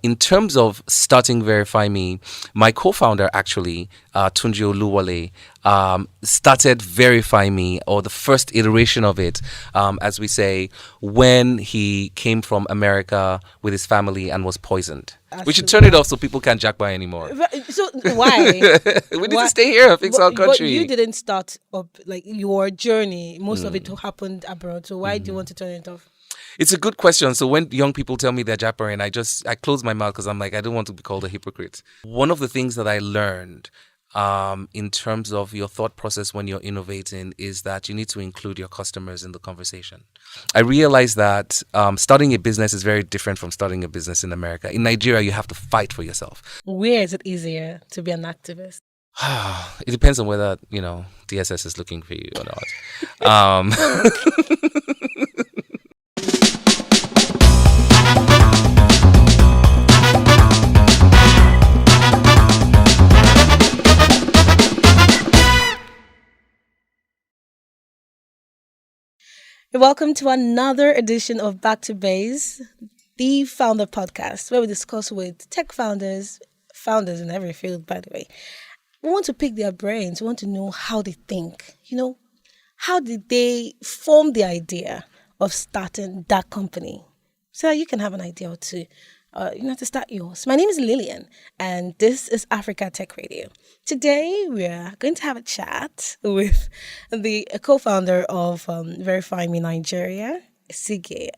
In terms of starting Verify Me, my co-founder actually, Tunji Oluwole, started Verify Me, or the first iteration of it, as we say, when he came from America with his family and was poisoned. We should turn it off so people can't jack by anymore. So why? We need to stay here and fix our country. But you didn't start up like your journey. Most of it happened abroad. So why do you want to turn it off? It's a good question. So when young people tell me they're jabbering, I close my mouth because I'm like, I don't want to be called a hypocrite. One of the things that I learned in terms of your thought process when you're innovating is that you need to include your customers in the conversation. I realized that starting a business is very different from starting a business in America. In Nigeria, you have to fight for yourself. Where is it easier to be an activist? It depends on whether, DSS is looking for you or not. Welcome to another edition of Back to Base, the founder podcast, where we discuss with tech founders in every field, by the way. We want to pick their brains. We want to know how they think. How did they form the idea of starting that company? So you can have an idea or two. To start yours. My name is Lillian, and this is Africa Tech Radio. Today, we are going to have a chat with the co-founder of Verify Me Nigeria, Esigie.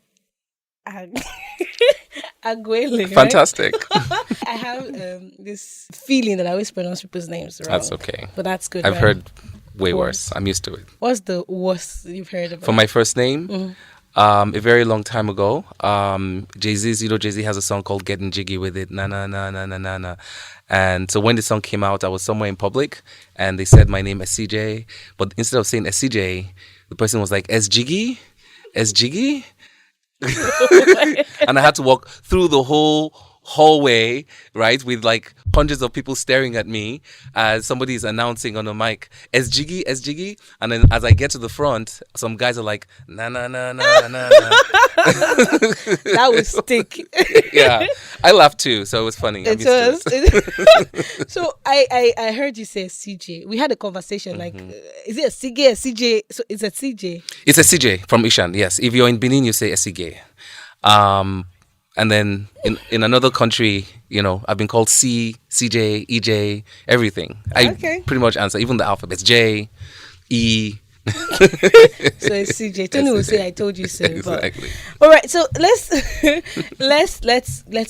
Aguele. Right? Fantastic. I have this feeling that I always pronounce people's names wrong. That's okay. But that's good. I've heard way worse. I'm used to it. What's the worst you've heard about? For my first name? Mm-hmm. A very long time ago, Jay-Z has a song called Getting Jiggy with It, na na na na na na na. And so when the song came out, I was somewhere in public and they said my name Esigie, but instead of saying Esigie, the person was like Esjiggy. And I had to walk through the whole hallway, right, with like hundreds of people staring at me as somebody is announcing on a mic, Esjiggy. And then as I get to the front, some guys are like, na na na na na na. That would stick. Yeah, I laughed too, so it was funny. It was. So I heard you say CJ. We had a conversation like, is it a CJ? So it's a CJ. It's a CJ from Ishan. Yes, if you're in Benin, you say Esigie. And then in another country, I've been called C, CJ, EJ, everything. I pretty much answer, even the alphabets, J, E. So it's CJ. Tony will say, "I told you so." Exactly. All right, so let's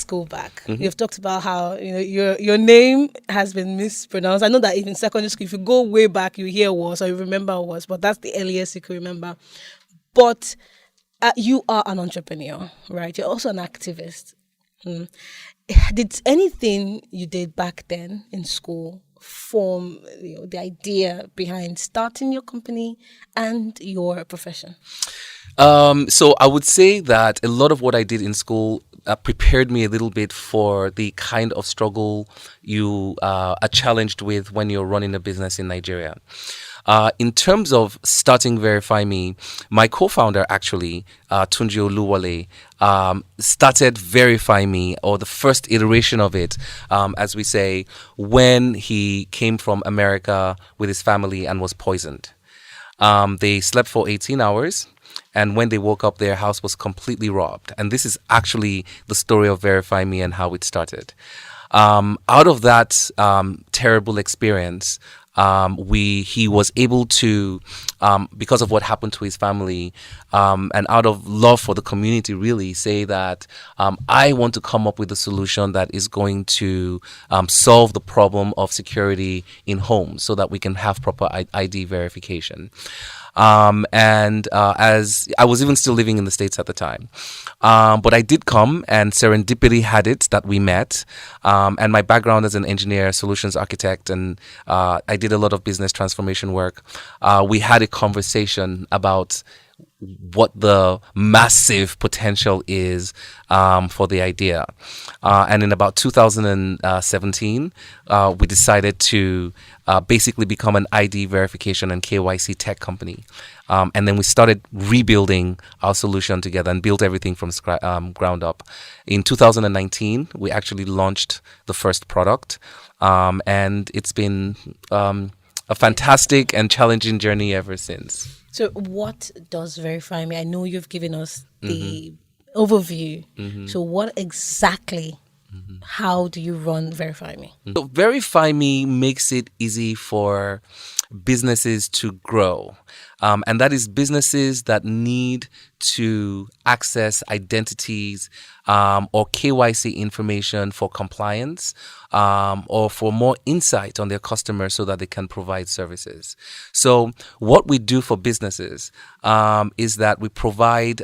go back. Mm-hmm. You've talked about how your name has been mispronounced. I know that even in secondary school, if you go way back, you hear words or you remember words, but that's the earliest you can remember. But you are an entrepreneur, right? You're also an activist. Did anything you did back then in school form the idea behind starting your company and your profession? So I would say that a lot of what I did in school prepared me a little bit for the kind of struggle you are challenged with when you're running a business in Nigeria. In terms of starting Verify Me, my co-founder actually, Tunji Oluwole, started Verify Me, or the first iteration of it, as we say, when he came from America with his family and was poisoned. They slept for 18 hours. And when they woke up, their house was completely robbed. And this is actually the story of Verify Me and how it started. Out of that terrible experience, he was able to, because of what happened to his family, and out of love for the community, really say that I want to come up with a solution that is going to solve the problem of security in homes so that we can have proper ID verification. As I was even still living in the States at the time. But I did come, and serendipity had it that we met. And my background as an engineer, solutions architect, and I did a lot of business transformation work. We had a conversation about what the massive potential is for the idea. And in about 2017, we decided to basically become an ID verification and KYC tech company. And then we started rebuilding our solution together and built everything from ground up. In 2019, we actually launched the first product. And it's been a fantastic and challenging journey ever since. So, what does Verify Me? I know you've given us the overview. So, what exactly? How do you run Verify Me? So Verify Me makes it easy for businesses to grow. And that is businesses that need to access identities or KYC information for compliance or for more insight on their customers so that they can provide services. So what we do for businesses is that we provide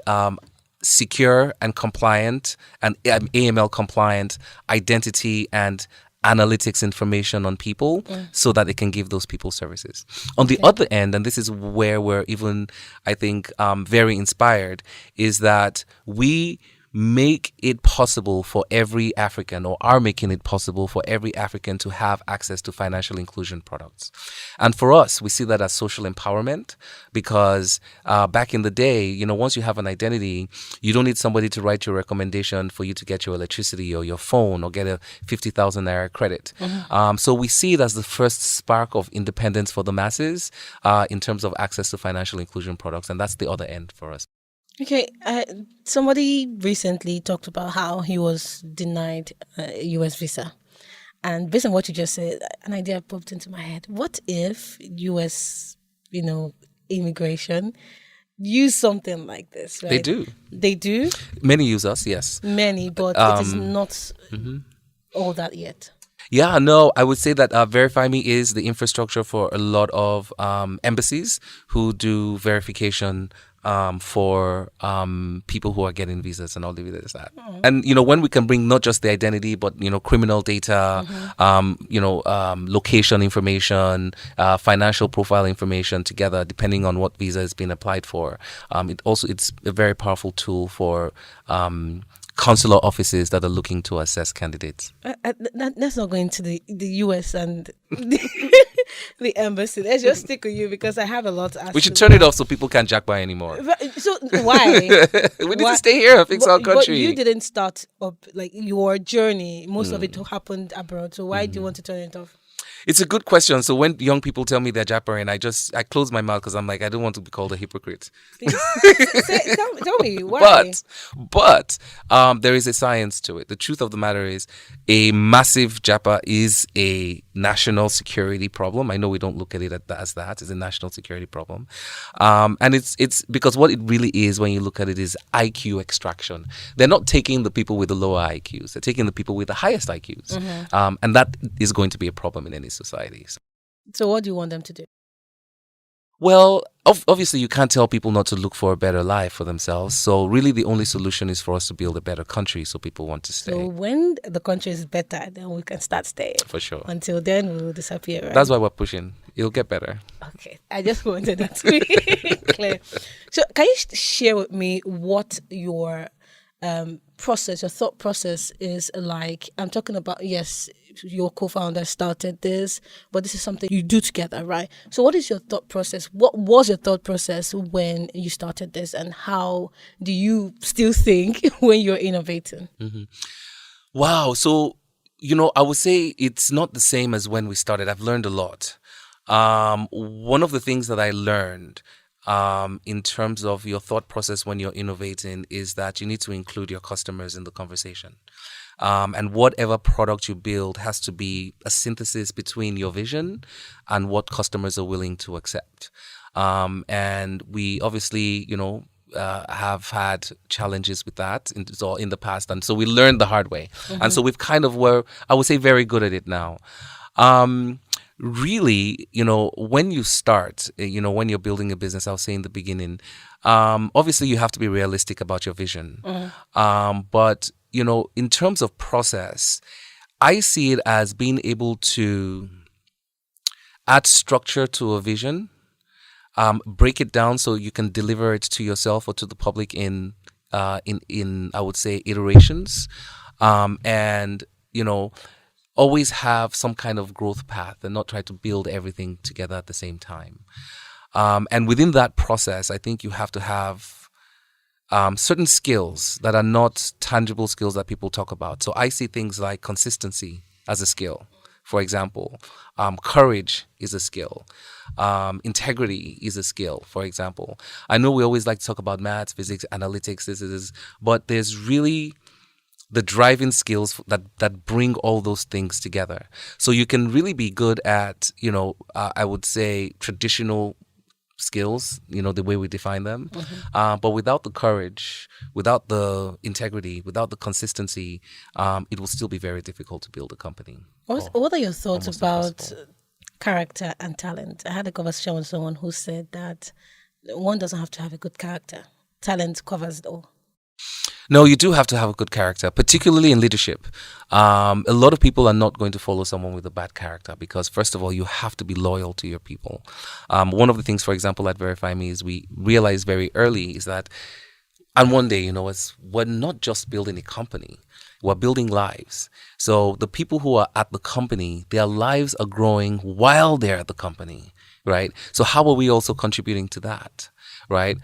secure and compliant and AML compliant identity and analytics information on people so that they can give those people services. On the other end, and this is where we're even, I think, very inspired, is that we make it possible for every African, or are making it possible for every African to have access to financial inclusion products. And for us, we see that as social empowerment because back in the day, once you have an identity, you don't need somebody to write your recommendation for you to get your electricity or your phone or get a 50,000 naira credit. So we see it as the first spark of independence for the masses in terms of access to financial inclusion products. And that's the other end for us. Okay, somebody recently talked about how he was denied a US visa. And based on what you just said, an idea popped into my head. What if US, immigration use something like this, right? They do. They do? Many use us, yes. Many, but it is not all that yet. Yeah, no, I would say that Verify Me is the infrastructure for a lot of embassies who do verification for people who are getting visas, and I'll leave it as that. And when we can bring not just the identity but criminal data, location information, financial profile information together, depending on what visa is being applied for, it's a very powerful tool for consular offices that are looking to assess candidates. Let's not go into the US and the embassy. Let's just stick with you because I have a lot to ask. We should turn it off so people can't jack by anymore. So why? We need to stay here and fix our country. But you didn't start up your journey. Most of it happened abroad. So why do you want to turn it off? It's a good question. So when young people tell me they're jabbering, I close my mouth because I'm like, I don't want to be called a hypocrite. Tell me why. But there is a science to it. The truth of the matter is, a massive japa is a national security problem. I know we don't look at it as that. It's a national security problem, and it's because what it really is when you look at it is IQ extraction. They're not taking the people with the lower IQs. They're taking the people with the highest IQs, and that is going to be a problem in any society. So what do you want them to do? Well, obviously you can't tell people not to look for a better life for themselves. So really the only solution is for us to build a better country so people want to stay. So when the country is better, then we can start staying. For sure. Until then, we will disappear, right? That's why we're pushing. It'll get better. Okay. I just wanted that to be clear. So can you share with me what your process, your thought process is like? I'm talking about, yes, your co-founder started this, but this is something you do together, right? So what is your thought process? What was your thought process when you started this, and how do you still think when you're innovating? Wow. So, I would say it's not the same as when we started. I've learned a lot. One of the things that I learned in terms of your thought process when you're innovating is that you need to include your customers in the conversation. And whatever product you build has to be a synthesis between your vision and what customers are willing to accept. And we obviously, have had challenges with that in the past. And so we learned the hard way. And so we've kind of I would say, very good at it now. Really, when you start, when you're building a business, I was saying in the beginning, obviously you have to be realistic about your vision. But, in terms of process, I see it as being able to add structure to a vision break it down so you can deliver it to yourself or to the public in I would say iterations, and always have some kind of growth path and not try to build everything together at the same time. And within that process, I think you have to have certain skills that are not tangible skills that people talk about. So I see things like consistency as a skill. For example, courage is a skill. Integrity is a skill, for example. I know we always like to talk about maths, physics, analytics, but there's really the driving skills that bring all those things together. So you can really be good at, I would say traditional skills, the way we define them. But without the courage, without the integrity, without the consistency, it will still be very difficult to build a company. What are your thoughts almost about impossible. character and talent? I had a conversation with someone who said that one doesn't have to have a good character. Talent covers it all. No, you do have to have a good character, particularly in leadership. A lot of people are not going to follow someone with a bad character because, first of all, you have to be loyal to your people. One of the things, for example, at Verify Me is we realized very early is that, and one day, we're not just building a company, we're building lives. So the people who are at the company, their lives are growing while they're at the company, right? So how are we also contributing to that? Right?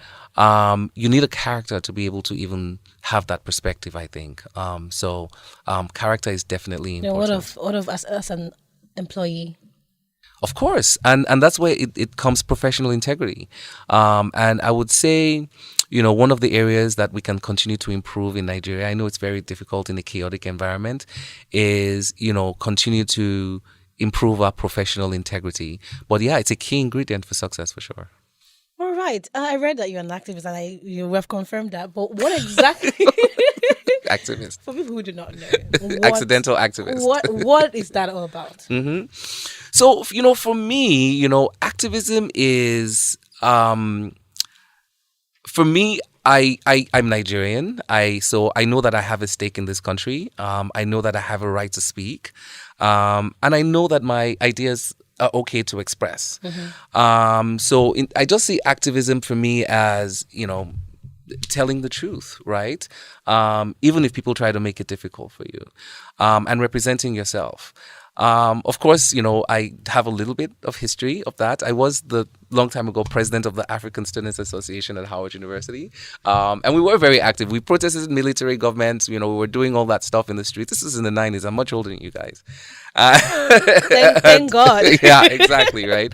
You need a character to be able to even have that perspective, I think. So character is definitely important. What of us as an employee? Of course. And that's where it comes professional integrity. And I would say, one of the areas that we can continue to improve in Nigeria, I know it's very difficult in a chaotic environment, is, continue to improve our professional integrity. But yeah, it's a key ingredient for success for sure. All right. I read that you're an activist and you have confirmed that. But what exactly? Activist. For people who do not know. Accidental activist. What is that all about? So, for me, activism is, for me, I'm Nigerian. So I know that I have a stake in this country. I know that I have a right to speak. And I know that my ideas are okay to express. I just see activism for me as, telling the truth, right? Even if people try to make it difficult for you, and representing yourself. Of course, I have a little bit of history of that. I was long time ago president of the African Students Association at Howard University. And we were very active. We protested military governments. We were doing all that stuff in the streets. This is in the 90s. I'm much older than you guys. Thank God. Yeah, exactly, right?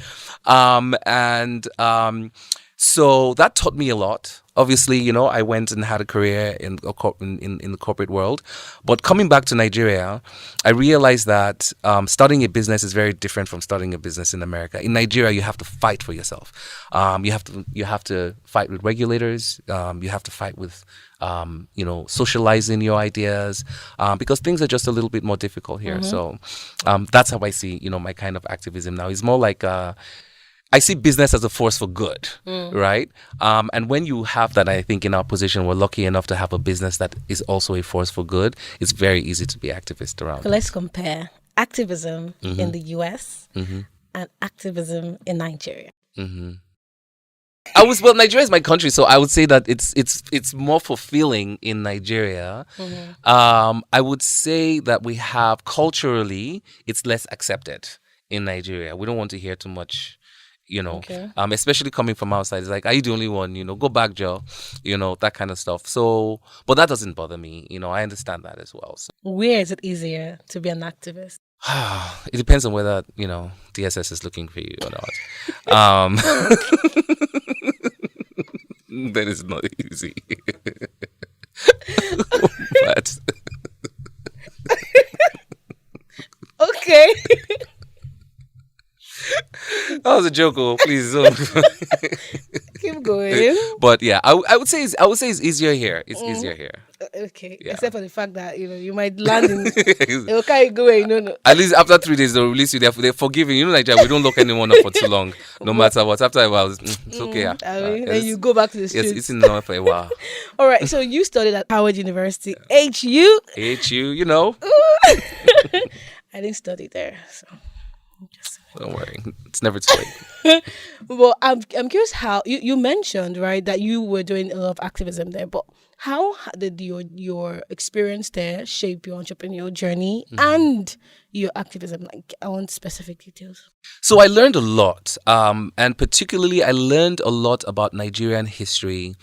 So that taught me a lot. Obviously, I went and had a career in the corporate world. But coming back to Nigeria, I realized that starting a business is very different from starting a business in America. In Nigeria, you have to fight for yourself. You have to fight with regulators. You have to fight with socializing your ideas, because things are just a little bit more difficult here. So that's how I see, my kind of activism now. It's more like I see business as a force for good, right? And when you have that, I think in our position, we're lucky enough to have a business that is also a force for good. It's very easy to be activist around. So let's compare activism in the US and activism in Nigeria. Nigeria is my country, so I would say that it's more fulfilling in Nigeria. I would say that we have culturally, it's less accepted in Nigeria. We don't want to hear too much. Okay. Especially coming from outside. It's like, are you the only one? Go back, Joe. That kind of stuff. So, but that doesn't bother me. I understand that as well. So. Where is it easier to be an activist? It depends on whether, DSS is looking for you or not. That is not easy. But okay. that was a joke. Please don't. Keep going. But yeah, I would say it's easier here. It's easier here. Okay. Yeah. Except for the fact that you might land in. Okay, go away. No. At least after 3 days they'll release you. They're forgiving. Nigeria, we don't lock anyone up for too long, no matter what. After a while, it's okay. Yeah. Then you go back to the streets. Yes, it's in normal for a while. All right. So you studied at Howard University, HU. HU, I didn't study there. So. Don't worry, it's never too late. Well, I'm curious how you mentioned, right, that you were doing a lot of activism there, but how did your experience there shape your entrepreneurial journey and your activism? Like, I want specific details. So I learned a lot, and particularly I learned a lot about Nigerian history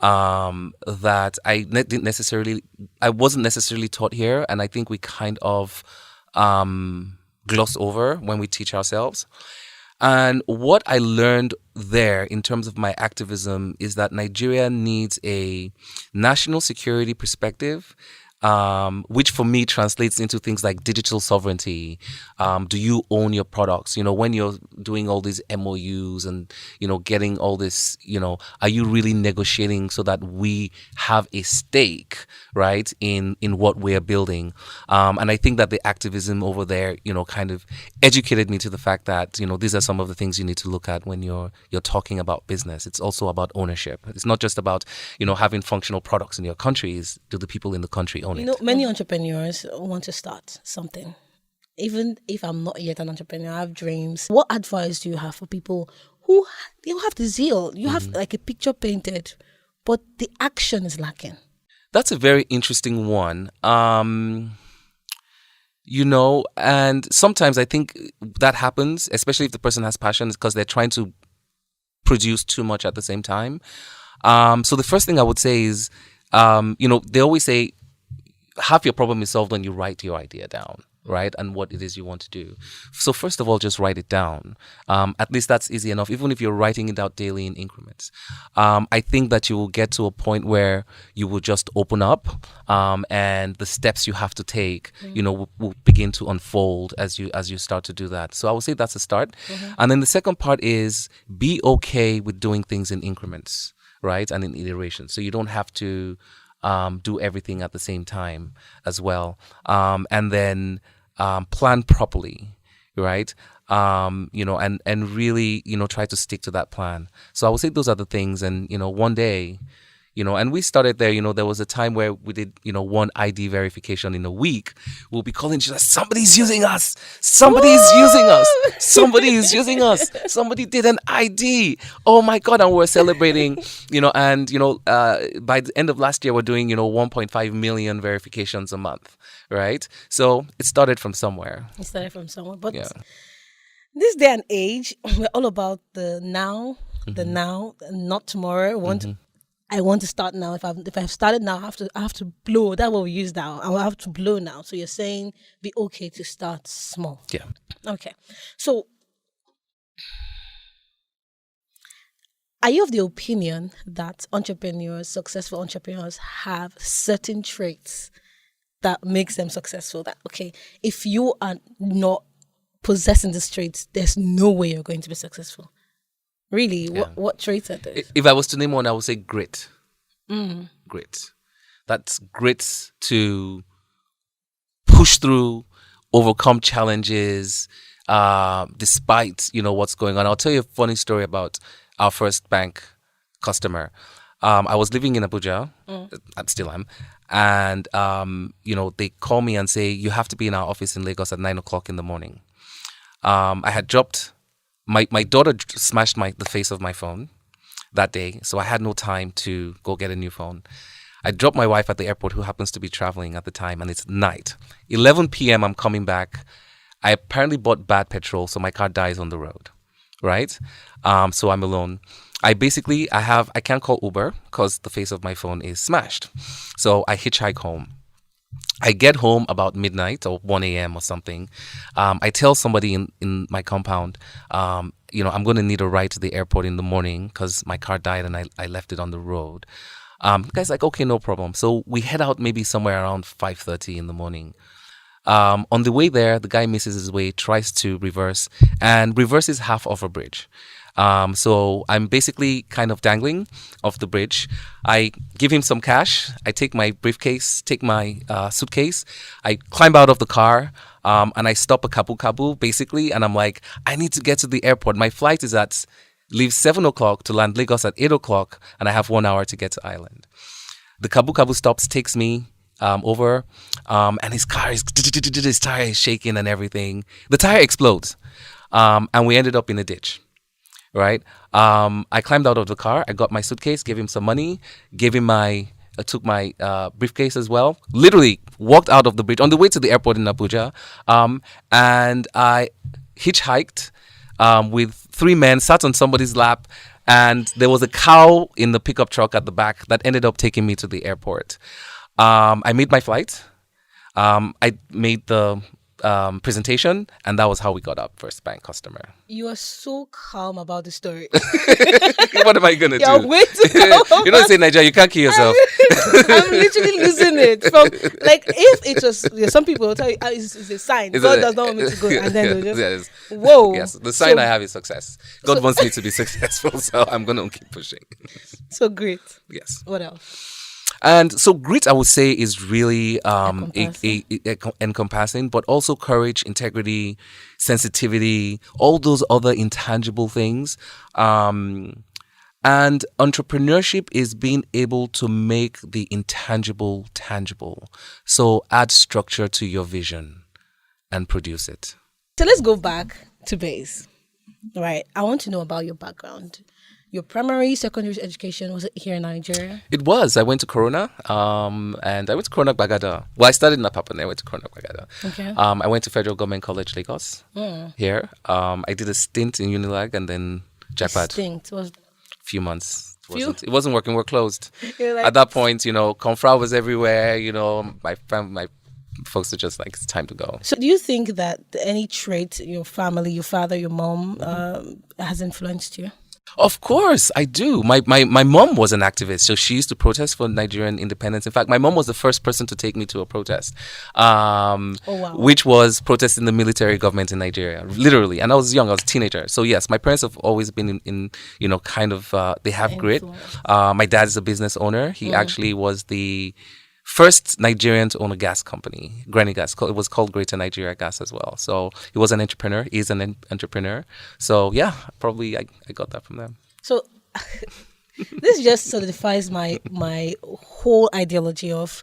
that I wasn't necessarily taught here, and I think we kind of gloss over when we teach ourselves. And what I learned there in terms of my activism is that Nigeria needs a national security perspective, which for me translates into things like digital sovereignty. Do you own your products? When you're doing all these MOUs and, getting all this, are you really negotiating so that we have a stake, right, in what we're building? And I think that the activism over there, kind of educated me to the fact that, these are some of the things you need to look at when you're talking about business. It's also about ownership. It's not just about, having functional products in your countries. Do the people in the country own it? Many entrepreneurs want to start something. Even if I'm not yet an entrepreneur, I have dreams. What advice do you have for people who you have the zeal, you have like a picture painted, but the action is lacking? That's a very interesting one. And sometimes I think that happens, especially if the person has passion, because they're trying to produce too much at the same time. So the first thing I would say is, they always say half your problem is solved when you write your idea down, right? And what it is you want to do. So first of all, just write it down. At least that's easy enough, even if you're writing it out daily in increments. I think that you will get to a point where you will just open up, and the steps you have to take, will begin to unfold as you start to do that. So I would say that's a start. And then the second part is be okay with doing things in increments, right? And in iterations. So you don't have to do everything at the same time as well. And then plan properly, right? And really, try to stick to that plan. So I would say those are the things. And, one day, and we started there, there was a time where we did, one ID verification in a week. We'll be calling each other, somebody's using us. Somebody's using us. Somebody is using us. Somebody did an ID. Oh my God. And we're celebrating, and, by the end of last year, we're doing, 1.5 million verifications a month, right? So it started from somewhere. But Yeah. this day and age, we're all about the now, not tomorrow. I want to start now. If I've started now, I have to blow. That's what we use now. I will have to blow now. So you're saying be okay to start small. Yeah. Okay. So are you of the opinion that successful entrepreneurs have certain traits that makes them successful? That, okay, if you are not possessing these traits, there's no way you're going to be successful. Really? Yeah. What traits are those? If I was to name one, I would say grit. Grit. That's grit to push through, overcome challenges, despite, what's going on. I'll tell you a funny story about our first bank customer. I was living in Abuja. I still am. And, they call me and say, you have to be in our office in Lagos at 9:00 in the morning. I had dropped... My daughter smashed the face of my phone that day, so I had no time to go get a new phone. I dropped my wife at the airport, who happens to be traveling at the time, and it's night. 11 p.m. I'm coming back. I apparently bought bad petrol, so my car dies on the road, right? So I'm alone. I can't call Uber because the face of my phone is smashed. So I hitchhike home. I get home about midnight or 1 a.m. or something. I tell somebody in my compound, I'm going to need a ride to the airport in the morning because my car died and I left it on the road. The guy's like, okay, no problem. So we head out maybe somewhere around 5:30 in the morning. On the way there, the guy misses his way, tries to reverse, and reverses half of a bridge. So I'm basically kind of dangling off the bridge. I give him some cash. I take my briefcase, take my suitcase. I climb out of the car, and I stop at Kabu basically. And I'm like, I need to get to the airport. My flight leaves 7:00 to land Lagos at 8:00, and I have 1 hour to get to Island. The Kabu stops, takes me over, and his car is his tire is shaking and everything. The tire explodes, and we ended up in a ditch. Right. I climbed out of the car. I got my suitcase, gave him some money, gave him my. I took my briefcase as well. Literally walked out of the bridge on the way to the airport in Abuja, and I hitchhiked with three men, sat on somebody's lap, and there was a cow in the pickup truck at the back that ended up taking me to the airport. I made my flight. I made the presentation, and that was how we got our first bank customer. You are so calm about the story. What am I gonna You're do? way too calm. You don't say Nigeria, you can't kill yourself. I'm literally losing it. From like, if it was, some people will tell you, it's a sign. God does not want me to go, and then they'll just, whoa. Yes, the sign I have is success. God wants me to be successful, so I'm gonna keep pushing. So great. Yes. What else? And so grit, I would say, is really Encompassing. but also courage, integrity, sensitivity, all those other intangible things. And entrepreneurship is being able to make the intangible tangible. So add structure to your vision and produce it. So let's go back to base. Right. I want to know about your background. Your primary, secondary education, was it here in Nigeria? It was. I went to Corona, and I went to Corona Bagada. Well, I started in Apapa, and I went to Corona Bagada. Okay. I went to Federal Government College, Lagos, here. I did a stint in Unilag and then Jackpad. Stint was Few months. It wasn't working. We're closed. like, At that point, Confra was everywhere. My folks were just like, it's time to go. So do you think that any trait your family, your father, your mom has influenced you? Of course, I do. My mom was an activist, so she used to protest for Nigerian independence. In fact, my mom was the first person to take me to a protest, which was protesting the military government in Nigeria, literally. And I was young, I was a teenager. So yes, my parents have always been in they have grit. My dad is a business owner. He actually was the first Nigerian to own a gas company, Granny Gas. It was called Greater Nigeria Gas as well. So he was an entrepreneur. He's an entrepreneur. So yeah, probably I got that from them. So this just solidifies my whole ideology of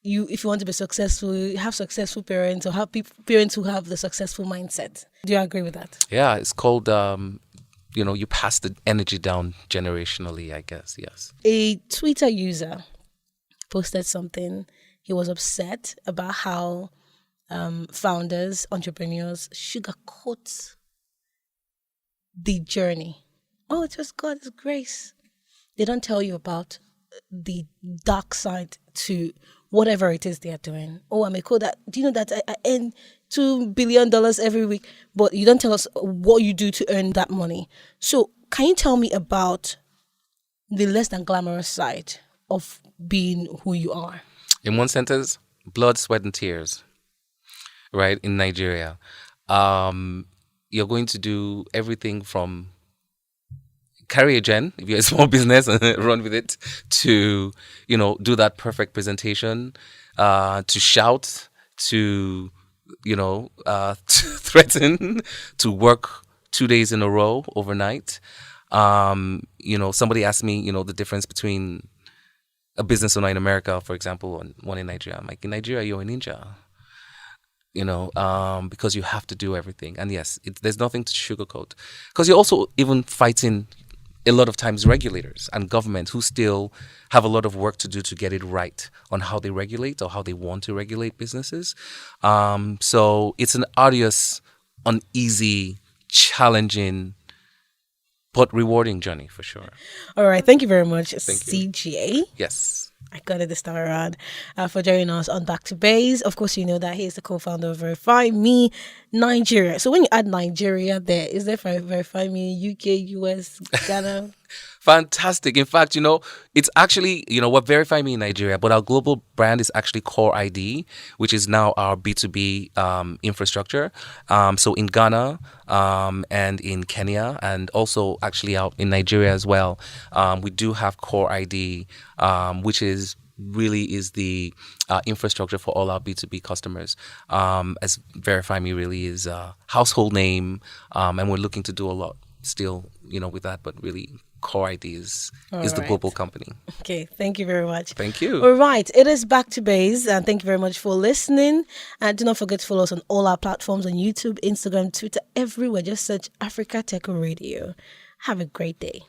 you. If you want to be successful, you have successful parents or have parents who have the successful mindset. Do you agree with that? Yeah, it's called you pass the energy down generationally, I guess. Yes. A Twitter user posted something. He was upset about how founders, entrepreneurs sugarcoat the journey. Oh, it's just God's grace. They don't tell you about the dark side to whatever it is they are doing. Oh, I'm a coder. Do you know that I earn $2 billion every week? But you don't tell us what you do to earn that money. So can you tell me about the less than glamorous side of being who you are? In one sentence, blood, sweat, and tears. Right? In Nigeria. You're going to do everything from carry a gen, if you're a small business, and run with it, to, do that perfect presentation, to shout, to, to threaten, to work 2 days in a row overnight. Somebody asked me, the difference between a business owner in America, for example, and one in Nigeria. I'm like, in Nigeria, you're a ninja, because you have to do everything. And yes, there's nothing to sugarcoat. Because you're also even fighting a lot of times regulators and government who still have a lot of work to do to get it right on how they regulate or how they want to regulate businesses. So it's an arduous, uneasy, challenging, but rewarding journey for sure. All right. Thank you very much, CGA. Yes. I got it this time around for joining us on Back to Base. Of course, you know that he is the co-founder of Verify Me Nigeria. So when you add Nigeria there, is there for Verify Me UK, US, Ghana? Fantastic. In fact, it's actually, we're Verify Me in Nigeria, but our global brand is actually QoreID, which is now our B2B infrastructure. So in Ghana and in Kenya, and also actually out in Nigeria as well, we do have QoreID, which is the infrastructure for all our B2B customers. As Verify Me really is a household name, and we're looking to do a lot still, with that, but really QoreID is All the global right. company. Okay, thank you very much. Thank you. All right, it is Back to Base, and thank you very much for listening. And do not forget to follow us on all our platforms on YouTube, Instagram, Twitter, everywhere. Just search Africa Tech Radio. Have a great day.